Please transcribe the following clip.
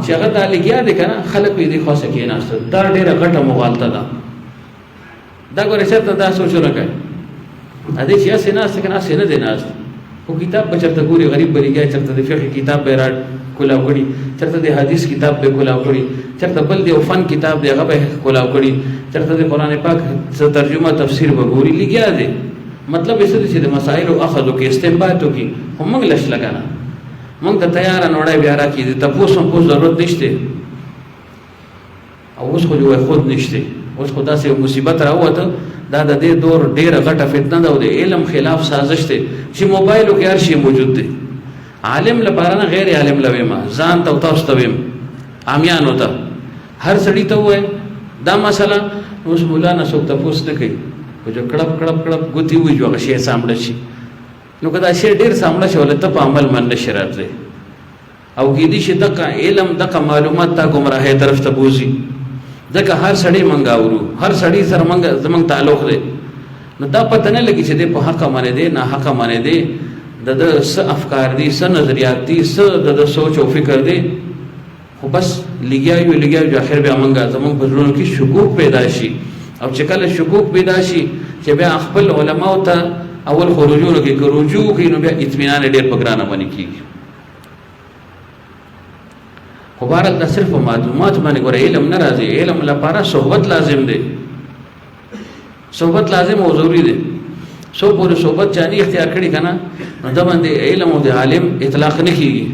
چې هغه دا لګیا دی کنه خلک دې خاصه کې ناشته دا ډیره غټه مغالطه ده دا ګورې چېرته دا سوچونه کوي ادې چې اسې ناسته کنه اسې نه دی ناست خو کتاب به چېرته ګوري غریب به لګیا چېرته د فقه کتاب به را کولاو کړي چېرته د حدیث کتاب به کولاو کړي چېرته بل دی فن کتاب دی هغه به کولاو کړي چېرته د قرآن پاک ترجمه تفسیر به ګوري لګیا دی مطلب یې څه دی چې د مسایلو اخذ وکړي استنباط وکړي خو موږ لش لګا موږ ته تیاره نوړی بیا راکړي د تپوس هم پوس ضرورت نشته او اوس خو جو خود نشته اوس خو داسې مصیبت راووته دا د دې دور ډېره غټه فتنه ده او د علم خلاف سازش دی چې موبایلو کې هر شی موجود دی عالم لپاره نه غیر عالم لویما ځان ته او تاسو ته ویم عامیانو ته هر سړي ته ووایي دا مسله اوس مولانا څوک تپوس نه کوي خو جو کړپ کړپ کړپ ګوتې ووایي هغه شی سامړه شي نو که دا شی ډېر سامړه شي ولې ته په عمل من نشي راتلی او کېدای شي دغه علم دغه معلومات تا ګمراهۍ طرف ته بوځي ځکه هر سړی موږ اورو هر سړی سره زموږ تعلق دی نو دا پته نه لګي چې دی په حقه باندې دی نه حقه باندې دی د ده څه افکار دي څه نظریات دي څه د ده سوچ او فکر دی خو بس لګیا یو اخر بیا موږ زموږ په زړونو کې شکوک پیدا شي او چې کله شکوک پیدا شي چې بیا خپل علماو ته اول خو رجوع کوي که رجوع کوي نو بیا اطمینان ډېر په ګرانه باندې کېږي خو بهرحال دا صرف معلومات باندې ګوره علم نه راځي علم لپاره صحبت لازم دی صحبت لازم او ضروري دی څو پورې صحبت چا نه اختیار کړي که نه نو دا باندې علم او د عالم اطلاق نه کېږي